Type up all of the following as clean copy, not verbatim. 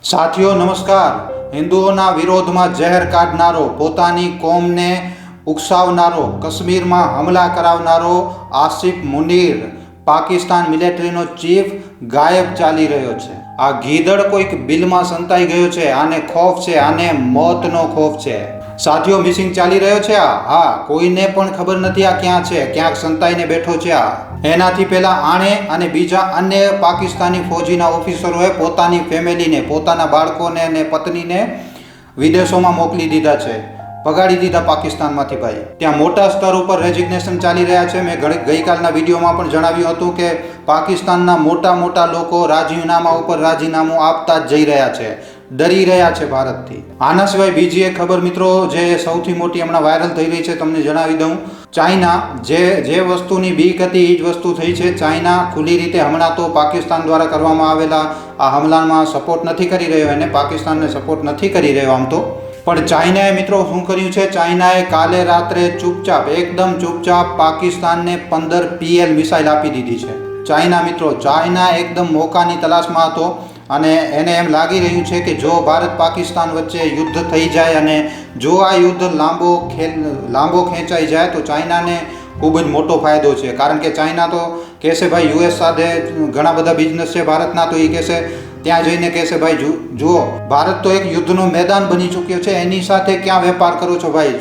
સાથીઓ નમસ્કાર. હિન્દુઓના વિરોધમાં ઝેર કાઢનારો, પોતાની કોમને ઉકસાવનારો, કાશ્મીરમાં હમલા કરાવનારો આસિફ મુનીર પાકિસ્તાન મિલિટરીનો ચીફ ગાયબ ચાલી રહ્યો છે. આ ગીદડ કોઈક બિલમાં સંતાઈ ગયો છે. આને ખોફ છે, આને મોતનો ખોફ છે. સાથીઓ મિસિંગ ચાલી રહ્યો છે. હા, કોઈને પણ ખબર નથી આ ક્યાં છે. ક્યાંક સંતાઈને બેઠો છે. એનાથી પહેલા આણે અને બીજા અન્ય પાકિસ્તાની ફૌજીના ઓફિસરોએ પોતાની ફેમિલીને, પોતાના બાળકોને અને પત્નીને વિદેશોમાં મોકલી દીધા છે, ભગાડી દીધા પાકિસ્તાનમાંથી. ભાઈ, ત્યાં મોટા સ્તર ઉપર રેઝિગ્નેશન ચાલી રહ્યા છે. મેં ગઈકાલના વિડીયોમાં પણ જણાવ્યું હતું કે પાકિસ્તાનના મોટા મોટા લોકો રાજીનામા ઉપર રાજીનામું આપતા જ જઈ રહ્યા છે, ડરી રહ્યા છે ભારતથી. આના સિવાય બીજી એક ખબર મિત્રો, જે સૌથી મોટી હમણાં વાયરલ થઈ રહી છે, તમને જણાવી દઉં. ચાઇના જે વસ્તુની બીક હતી એ જ વસ્તુ થઈ છે. ચાઇના ખુલ્લી રીતે હમણાં તો પાકિસ્તાન દ્વારા કરવામાં આવેલા આ હમલામાં સપોર્ટ નથી કરી રહ્યો, એને પાકિસ્તાનને સપોર્ટ નથી કરી રહ્યો આમ તો. પણ ચાઇનાએ મિત્રો શું કર્યું છે? ચાઇનાએ કાલે રાત્રે ચૂપચાપ, એકદમ ચૂપચાપ પાકિસ્તાનને 15 PL મિસાઇલ આપી દીધી છે. ચાઇના મિત્રો, ચાઇના એકદમ મોકાની તલાશમાં હતો અને એને એમ લાગી રહ્યું છે કે જો ભારત પાકિસ્તાન વચ્ચે યુદ્ધ થઈ જાય અને જો આ યુદ્ધ લાંબો ખેંચાઈ જાય તો ચાઇનાને ખૂબ જ મોટો ફાયદો છે. કારણ કે ચાઇના તો કહેશે ભાઈ US સાથે ઘણા બધા બિઝનેસ છે ભારતના, તો એ કહેશે, ત્યાં જઈને કહેશે ભાઈ જુઓ ભારત તો એક યુદ્ધનું મેદાન બની ચૂક્યો છે, એની સાથે ક્યાં વેપાર કરો છો ભાઈ?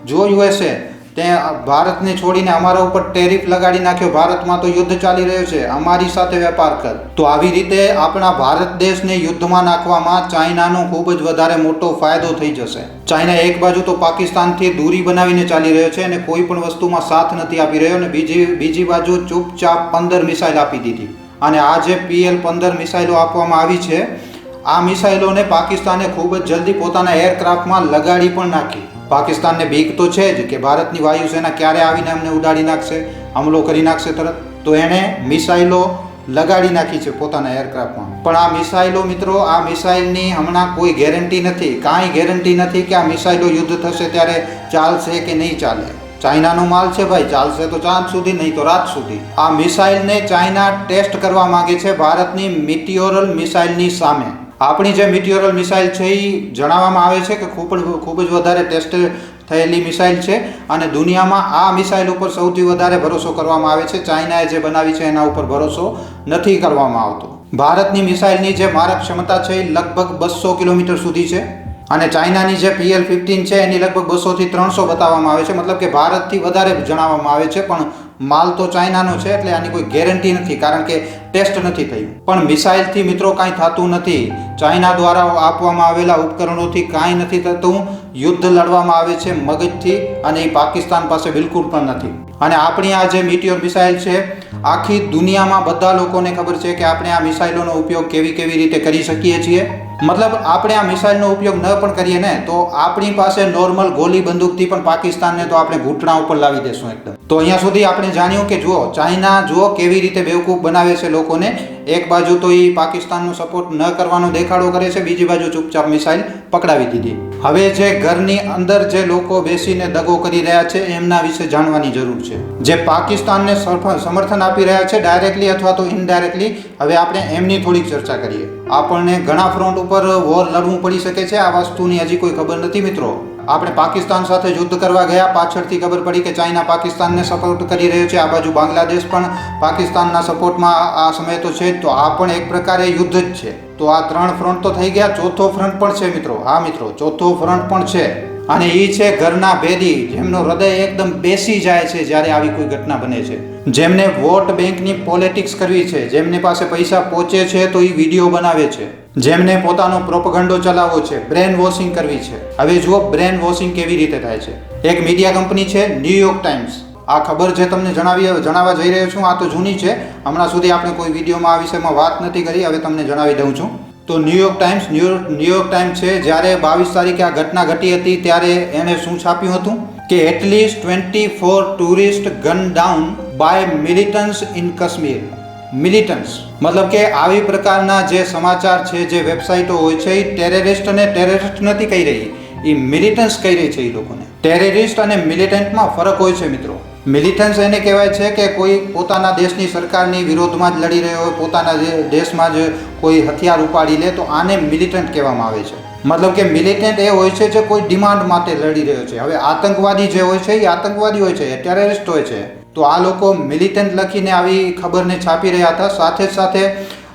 જો USA ત્યાં ભારતને છોડીને અમારા ઉપર ટેરિફ લગાડી નાખ્યો, ભારતમાં તો યુદ્ધ ચાલી રહ્યો છે, અમારી સાથે વેપાર કર. તો આવી રીતે આપણા ભારત દેશને યુદ્ધમાં નાખવામાં ચાઇનાનો ખૂબ જ વધારે મોટો ફાયદો થઈ જશે. ચાઇના એક બાજુ તો પાકિસ્તાનથી દૂરી બનાવીને ચાલી રહ્યો છે અને કોઈ પણ વસ્તુમાં સાથ નથી આપી રહ્યો, અને બીજી બાજુ ચૂપચાપ 15 મિસાઇલ આપી દીધી. અને આ જે PL 15 મિસાઇલો આપવામાં આવી છે, આ મિસાઇલોને પાકિસ્તાને ખૂબ જ જલ્દી પોતાના એરક્રાફ્ટમાં લગાડી પણ નાખી. પાકિસ્તાનને બીક તો છે જ કે ભારતની વાયુસેના ક્યારે આવીને અમને ઉડાડી નાખશે, હમલો કરી નાખશે તરત. તો એણે મિસાઇલો લગાડી નાખી છે પોતાના એરક્રાફ્ટમાં. પણ આ મિસાઇલો મિત્રો, આ મિસાઇલની હમણાં કોઈ ગેરંટી નથી, કાંઈ ગેરંટી નથી કે આ મિસાઇલો યુદ્ધ થશે ત્યારે ચાલશે કે નહીં ચાલે. ચાઇનાનો માલ છે ભાઈ, ચાલશે તો ચાંદ સુધી, નહીં તો રાત સુધી. આ મિસાઇલને ચાઇના ટેસ્ટ કરવા માંગે છે ભારતની મિટિયોરલ મિસાઇલની સામે. આપણી જે મિટિયોરલ મિસાઇલ છે એ જણાવવામાં આવે છે કે ખૂબ જ વધારે ટેસ્ટ થયેલી મિસાઇલ છે અને દુનિયામાં આ મિસાઇલ ઉપર સૌથી વધારે ભરોસો કરવામાં આવે છે. ચાઇનાએ જે બનાવી છે એના ઉપર ભરોસો નથી કરવામાં આવતો. ભારતની મિસાઇલની જે મારક ક્ષમતા છે એ લગભગ 200 કિલોમીટર સુધી છે અને ચાઇનાની જે PL 15 છે એની લગભગ 200 થી 300 બતાવવામાં આવે છે. મતલબ કે ભારતથી વધારે જણાવવામાં આવે છે, પણ માલ તો ચાઇનાનો છે એટલે આની કોઈ ગેરંટી નથી, કારણ કે ટેસ્ટ નથી થયું. પણ મિસાઇલથી મિત્રો કાંઈ થતું નથી. ચાઇના દ્વારા આપવામાં આવેલા ઉપકરણોથી કાંઈ નથી થતું. યુદ્ધ લડવામાં આવે છે મગજથી, અને એ પાકિસ્તાન પાસે બિલકુલ પણ નથી. અને આપણી આ જે મિટિયોર મિસાઇલ છે, આખી દુનિયામાં બધા લોકોને ખબર છે કે આપણે આ મિસાઇલોનો ઉપયોગ કેવી રીતે કરી શકીએ છીએ. મતલબ આપણે આ મિસાઇલનો ઉપયોગ ન પણ કરીએ ને તો આપણી પાસે નોર્મલ ગોલી બંદૂકથી પણ પાકિસ્તાનને તો આપણે ઘૂંટણા ઉપર લાવી દેશું એકદમ. તો અહીંયા સુધી આપણે જાણ્યું કે જુઓ ચાઇના જુઓ કેવી રીતે બેવકૂફ બનાવે છે લોકોને. એક બાજુ તો એ પાકિસ્તાનનો સપોર્ટ ન કરવાનો દેખાડો કરે છે, બીજી બાજુ ચૂપચાપ મિસાઇલ પકડાવી દીધી. હવે જે ઘરની અંદર જે લોકો બેસીને દગો કરી રહ્યા છે એમના વિશે જાણવાની જરૂર છે. જે પાકિસ્તાનને સમર્થન આપી રહ્યા છે ડાયરેક્ટલી અથવા તો ઇનડાયરેક્ટલી, હવે આપણે એમની થોડીક ચર્ચા કરીએ. આપણને ઘણા ફ્રન્ટ ઉપર વોર લડવું પડી શકે છે, આ વસ્તુની હજી કોઈ ખબર નથી મિત્રો. આપણે પાકિસ્તાન સાથે યુદ્ધ કરવા ગયા, પાછળથી ખબર પડી કે ચાઇના પાકિસ્તાનને સપોર્ટ કરી રહ્યો છે. આ બાજુ બાંગ્લાદેશ પણ પાકિસ્તાનના સપોર્ટમાં આ સમય તો છે જ. તો આ પણ એક પ્રકારે યુદ્ધ જ છે. તો આ 3 ફ્રન્ટ તો થઈ ગયા. ચોથો ફ્રન્ટ પણ છે મિત્રો. હા મિત્રો, ચોથો ફ્રન્ટ પણ છે, અને એ છે ઘરના ભેદી, જેમનો હૃદય એકદમ બેસી જાય છે જ્યારે આવી કોઈ ઘટના બને છે. જેમને વોટ બેંકની પોલિટિક્સ કરવી છે, જેમની પાસે પૈસા પહોંચે છે તો એ વિડીયો બનાવે છે, જેમને પોતાનો પ્રોપગન્ડો ચલાવવો છે, બ્રેન વોશિંગ કરવી છે. હવે જુઓ બ્રેન વોશિંગ કેવી રીતે થાય છે. એક મીડિયા કંપની છે ન્યૂયોર્ક ટાઈમ્સ. આ ખબર જે તમને જણાવવા જઈ રહ્યો છું આ તો જૂની છે, હમણાં સુધી આપણે કોઈ વિડીયોમાં આ વિષયમાં વાત નથી કરી, હવે તમને જણાવી દઉં છું. તો ન્યૂયોર્ક ટાઈમ્સ છે, જ્યારે 22 તારીખે આ ઘટના ઘટી હતી ત્યારે એણે શું છાપ્યું હતું કે at least 24 tourist gun down by militants in Kashmir. Militants મતલબ કે આવી પ્રકારના જે સમાચાર છે, જે વેબસાઇટો હોય છે, એ ટેરરિસ્ટ નથી કહી રહી, એ મિલિટન્ટ્સ કહી રહી છે. એ લોકોને ટેરરિસ્ટ અને મિલિટન્ટમાં ફરક હોય છે મિત્રો. મિલિટન્સ એને કહેવાય છે કે કોઈ પોતાના દેશની સરકારની વિરોધમાં જ લડી રહ્યો હોય, પોતાના દેશમાં જ કોઈ હથિયાર ઉપાડી લે તો આને મિલિટન્ટ કહેવામાં આવે છે. મતલબ કે મિલિટન્ટ એ હોય છે જે કોઈ ડિમાન્ડ માટે લડી રહ્યો છે. હવે આતંકવાદી જે હોય છે એ આતંકવાદી હોય છે, ટેરરિસ્ટ હોય છે. તો આ લોકો મિલિટન્ટ લખીને આવી ખબરને છાપી રહ્યા હતા. સાથે જ સાથે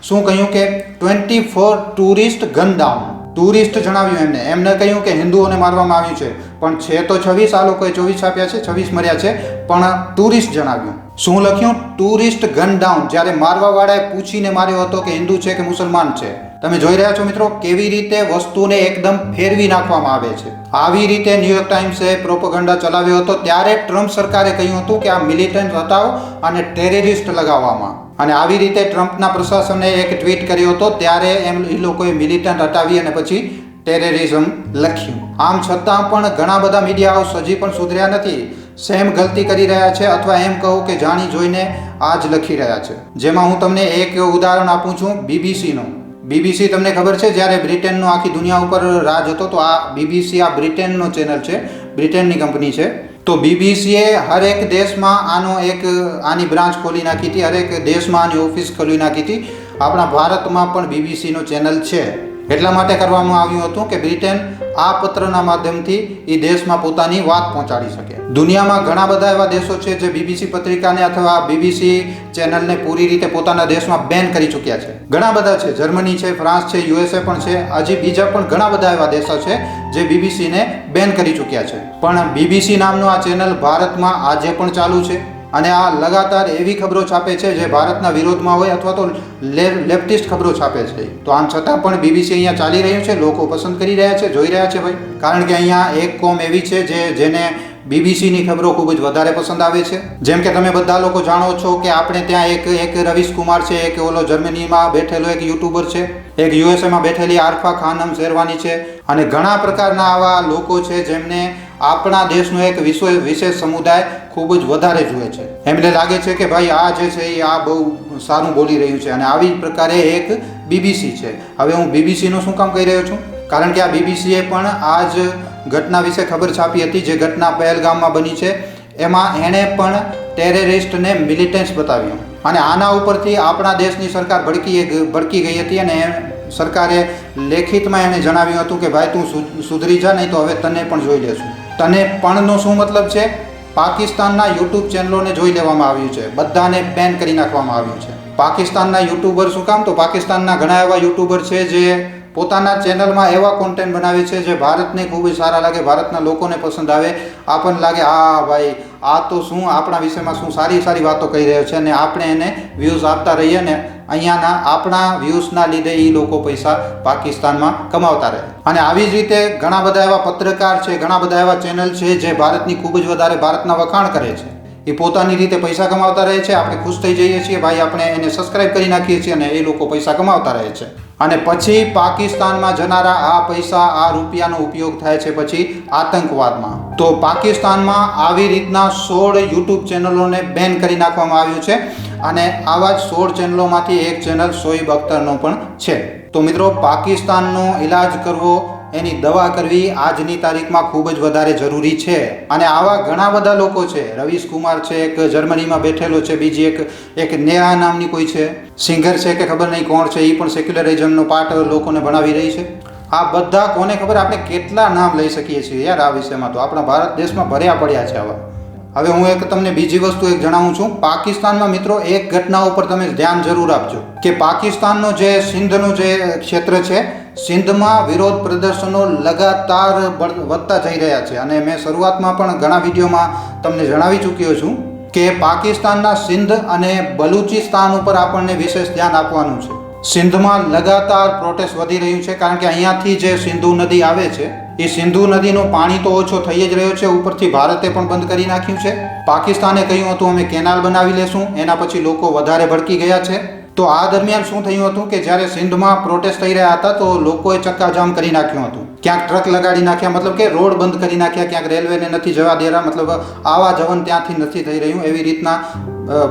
શું કહ્યું કે 24 ટુરિસ્ટ ગન ડાઉન. ટુરિસ્ટ જણાવ્યું એમને કહ્યું કે હિન્દુઓને મારવામાં આવ્યું છે, પણ છે તો 26, આ લોકોએ 24 છાપ્યા છે, 26 મર્યા છે, પણ ટુરિસ્ટ જણાવ્યું. શું લખ્યું? Tourist gun down. જ્યારે મારવાવાળાએ પૂછીને માર્યો હતો કે હિન્દુ છે કે મુસલમાન છે. તમે જોઈ રહ્યા છો મિત્રો કેવી રીતે વસ્તુને એકદમ ફેરવી નાખવામાં આવે છે. આવી રીતે ન્યૂયોર્ક ટાઈમ્સે પ્રોપોગન્ડા ચલાવ્યો હતો. ત્યારે ટ્રમ્પ સરકારે કહ્યું હતું કે આ મિલિટન્ટ હટાવો અને ટેરરિસ્ટ લગાવવામાં. અને આવી રીતે ટ્રમ્પના પ્રશાસને એક ટ્વીટ કર્યો હતો. ત્યારે એ લોકોએ મિલિટન્ટ હટાવી અને પછી ટેરરિઝમ લખ્યું. આમ છતાં પણ ઘણા બધા મીડિયા હાઉસ હજી પણ સુધર્યા નથી. સેમ ગલતી કરી રહ્યા છે, અથવા એમ કહું કે જાણી જોઈને આ જ લખી રહ્યા છે. જેમાં હું તમને એક ઉદાહરણ આપું છું બીબીસીનું. બીબીસી તમને ખબર છે જ્યારે બ્રિટનનો આખી દુનિયા ઉપર રાજ હતો તો આ બીબીસી આ બ્રિટનનો ચેનલ છે, બ્રિટનની કંપની છે. તો બીબીસીએ હરેક દેશમાં આની બ્રાન્ચ ખોલી નાખી હતી, હરેક દેશમાં આની ઓફિસ ખોલી નાખી હતી. આપણા ભારતમાં પણ બીબીસીનો ચેનલ છે. એટલા માટે કરવામાં આવ્યું હતું કે બ્રિટન આ પત્રના માધ્યમથી એ દેશમાં પોતાની વાત પહોંચાડી શકે. દુનિયામાં ઘણા બધા એવા દેશો છે જે બીબીસી પત્રિકાને અથવા બીબીસી ચેનલને પૂરી રીતે પોતાના દેશમાં બેન કરી ચૂક્યા છે. ઘણા બધા છે, જર્મની છે, ફ્રાન્સ છે, યુએસએ પણ છે, હજી બીજા પણ ઘણા બધા એવા દેશો છે જે બીબીસીને બેન કરી ચૂક્યા છે. પણ બીબીસી નામનું આ ચેનલ ભારતમાં આજે પણ ચાલુ છે. અને આ લગાતાર એવી ખબરો છાપે છે જે ભારતના વિરોધમાં હોય અથવા તો લેફ્ટિસ્ટ ખબરો છાપે છે. તો આમ છતાં પણ બીબીસી અહીંયા ચાલી રહ્યું છે, લોકો પસંદ કરી રહ્યા છે, જોઈ રહ્યા છે ભાઈ. કારણ કે અહીંયા એક કોમ એવી છે જેને બીબીસીની ખબરો ખૂબ જ વધારે પસંદ આવે છે. જેમ કે તમે બધા લોકો જાણો છો કે આપણે ત્યાં એક રવીશ કુમાર છે, એક ઓલો જર્મનીમાં બેઠેલો એક યુટ્યુબર છે, એક યુએસએમાં બેઠેલી આરફા ખાનમ શેરવાની છે, અને ઘણા પ્રકારના આવા લોકો છે જેમને આપણા દેશનો એક વિશેષ સમુદાય ખૂબ જ વધારે જુએ છે. એમને લાગે છે કે ભાઈ આ જે છે એ આ બહુ સારું બોલી રહ્યું છે. અને આવી પ્રકારે એક બીબીસી છે. હવે હું બીબીસીનું શું કામ કહી રહ્યો છું? કારણ કે આ બીબીસીએ પણ આ જ ઘટના વિશે ખબર છાપી હતી, જે ઘટના પહેલગામમાં બની છે. એમાં એણે પણ ટેરરિસ્ટને મિલિટન્ટ્સ બતાવ્યું. અને આના ઉપરથી આપણા દેશની સરકાર ભડકી ગઈ હતી. અને સરકારે લેખિતમાં એણે જણાવ્યું હતું કે ભાઈ તું સુધરી જા, નહીં તો હવે તને પણ જોઈ લેશું. તને પણનો શું મતલબ છે? પાકિસ્તાનના યુટ્યુબ ચેનલોને જોઈ લેવામાં આવ્યું છે, બધાને બેન કરી નાખવામાં આવ્યું છે. પાકિસ્તાનના યુટ્યુબર શું કામ? તો પાકિસ્તાનના ઘણા એવા યુટ્યુબર છે જે પોતાના ચેનલમાં એવા કોન્ટેન્ટ બનાવે છે જે ભારતને ખૂબ જ સારા લાગે, ભારતના લોકોને પસંદ આવે. આપણને લાગે આ ભાઈ આ તો શું આપણા વિષયમાં શું સારી સારી વાતો કહી રહ્યો છે, અને આપણે એને વ્યૂઝ આપતા રહીએ ને અહીંયાના આપણા વ્યૂઝના લીધે એ લોકો પૈસા પાકિસ્તાનમાં કમાવતા રહે. અને આવી જ રીતે ઘણા બધા એવા પત્રકાર છે, ઘણા બધા એવા ચેનલ છે જે ભારતની ખૂબ જ વધારે ભારતના વખાણ કરે છે. એ પોતાની રીતે પૈસા કમાવતા રહે છે. આપણે ખુશ થઈ જઈએ છીએ ભાઈ, આપણે એને સબસ્ક્રાઈબ કરી નાખીએ છીએ અને એ લોકો પૈસા કમાવતા રહે છે. અને પછી પાકિસ્તાનમાં જનારા આ પૈસા, આ રૂપિયાનો ઉપયોગ થાય છે પછી આતંકવાદમાં. તો પાકિસ્તાનમાં આવી રીતના 16 યુટ્યુબ ચેનલોને બેન કરી નાખવામાં આવ્યું છે. અને આવા જ 16 ચેનલોમાંથી એક ચેનલ શોએબ અખ્તરનો પણ છે. તો મિત્રો, પાકિસ્તાનનો ઈલાજ કરવો, એની દવા કરવી આજની તારીખમાં ખૂબ જ વધારે જરૂરી છે. અને આવા ઘણા બધા લોકો છે. રવીશ કુમાર છે, એક જર્મનીમાં બેઠેલો છે, બીજી એક નેહા નામની કોઈ છે, સિંગર છે કે ખબર નહીં કોણ છે, એ પણ સેક્યુલરિઝમનો પાર્ટ લોકોને ભણાવી રહી છે. આ બધા કોને ખબર, આપણે કેટલા નામ લઈ શકીએ છીએ યાર આ વિષયમાં. તો આપણા ભારત દેશમાં ભર્યા પડ્યા છે આવા. હવે હું તમને બીજી વસ્તુ જણાવું છું. પાકિસ્તાનમાં મિત્રો એક ઘટના ઉપર તમે ધ્યાન જરૂર આપજો કે પાકિસ્તાનનો જે સિંધનું જે ક્ષેત્ર છે, સિંધમાં વિરોધ પ્રદર્શનો લગાતાર વધતા જઈ રહ્યા છે. અને મેં શરૂઆતમાં પણ ઘણા વિડીયોમાં તમને જણાવી ચૂક્યો છું કે પાકિસ્તાનના સિંધ અને બલુચિસ્તાન ઉપર આપણને વિશેષ ધ્યાન આપવાનું છે. સિંધમાં લગાતાર પ્રોટેસ્ટ વધી રહ્યું છે, કારણ કે અહીંયાથી જે સિંધુ નદી આવે છે એ સિંધુ નદીનું પાણી તો ઓછો થઈ જ રહ્યો છે, ઉપરથી ભારતે પણ બંધ કરી નાખ્યું છે. પાકિસ્તાને કહ્યું હતું અમે કેનાલ બનાવી લેશું, એના પછી લોકો વધારે ભડકી ગયા છે. તો આ દરમિયાન શું થયું હતું કે જ્યારે સિંધમાં પ્રોટેસ્ટ થઈ રહ્યા હતા તો લોકોએ ચક્કાજામ કરી નાખ્યું હતું. ક્યાંક ટ્રક લગાડી નાખ્યા, મતલબ કે રોડ બંધ કરી નાખ્યા, ક્યાંક રેલવેને નથી જવા દે રહ્યા, મતલબ આવા જવન ત્યાંથી નથી થઈ રહ્યું, એવી રીતના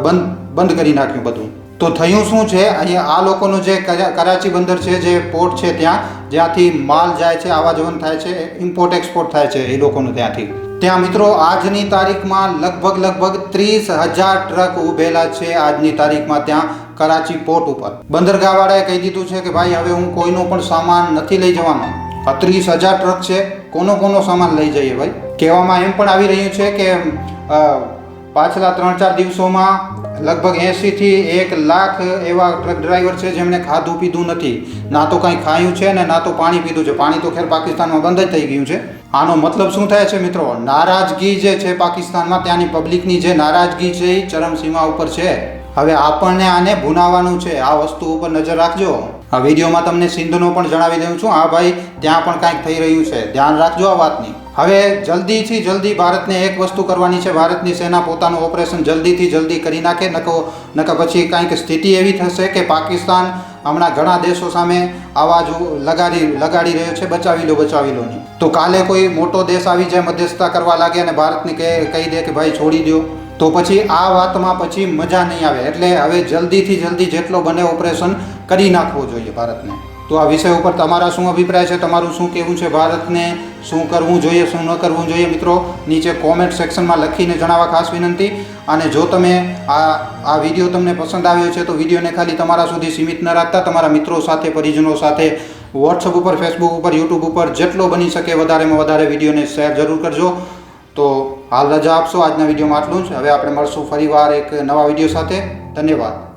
બંધ કરી નાખ્યું બધું. તો થયું શું છે, અહીંયા આ લોકોનું જે કરાચી બંદર છે, જે પોર્ટ છે, જ્યાંથી માલ જાય છે, આવા જવન થાય છે, ઇમ્પોર્ટ એક્સપોર્ટ થાય છે એ લોકોનું ત્યાંથી. ત્યાં મિત્રો આજની તારીખમાં લગભગ 30,000 ટ્રક ઊભેલા છે આજની તારીખમાં ત્યાં કરાચી પોર્ટ ઉપર. બંદરગાહવાળાએ કહી દીધું છે કે ભાઈ હવે હું કોઈનો પણ સામાન નથી લઈ જવાનો. આ 30,000 ટ્રક છે, કોનો સામાન લઈ જઈએ ભાઈ. કહેવામાં એમ પણ આવી રહ્યું છે કે પાછલા 3-4 દિવસોમાં લગભગ 80 થી 1 લાખ એવા ટ્રક ડ્રાઈવર છે જેમણે ખાધું પીધું નથી, ના તો કંઈ ખાયું છે ને ના તો પાણી પીધું છે. પાણી તો ખેર પાકિસ્તાનમાં બંધ જ થઈ ગયું છે. આનો મતલબ શું થાય છે મિત્રો? નારાજગી જે છે પાકિસ્તાનમાં, ત્યાંની પબ્લિકની જે નારાજગી છે એ ચરમસીમા ઉપર છે. હવે આપણને આને ભૂનાવવાનું છે. આ વસ્તુ ઉપર નજર રાખજો. આ વિડીયોમાં તમને સિંધનો પણ જણાવી દઉં છું. હા ભાઈ, ત્યાં પણ કાંઈક થઈ રહ્યું છે, ધ્યાન રાખજો આ વાતની. હવે જલ્દીથી જલ્દી ભારતને એક વસ્તુ કરવાની છે. ભારતની સેના પોતાનું ઓપરેશન જલ્દીથી જલ્દી કરી નાખે, નકર પછી કાંઈક સ્થિતિ એવી થશે કે પાકિસ્તાન હમણાં ઘણા દેશો સામે આવાજ લગાડી રહ્યો છે, બચાવી લો ની. તો કાલે કોઈ મોટો દેશ આવી જાય, મધ્યસ્થતા કરવા લાગે અને ભારતને કહી દે કે ભાઈ છોડી દો, તો પછી આ વાતમાં પછી મજા નહીં આવે. એટલે હવે જલ્દીથી જલ્દી જેટલો બને ઓપરેશન કરી નાખવો જોઈએ ભારતને. તો આ વિષય ઉપર તમારા શું અભિપ્રાય છે? તમારું શું કહેવું છે? ભારતને શું કરવું જોઈએ, શું ન કરવું જોઈએ? મિત્રો નીચે કોમેન્ટ સેક્શનમાં લખીને જણાવવા ખાસ વિનંતી. અને જો તમે આ વિડીયો તમને પસંદ આવ્યો છે તો વિડીયોને ખાલી તમારા સુધી સીમિત ન રાખતા તમારા મિત્રો સાથે, પરિજનો સાથે, વોટ્સઅપ ઉપર, ફેસબુક ઉપર, યુટ્યુબ ઉપર જેટલો બની શકે વધારેમાં વધારે વિડીયોને શેર જરૂર કરજો. તો હાલ રજા આપશો. આજના વિડીયોમાં આટલું જ. હવે આપણે મળશું ફરીવાર એક નવા વિડીયો સાથે. ધન્યવાદ.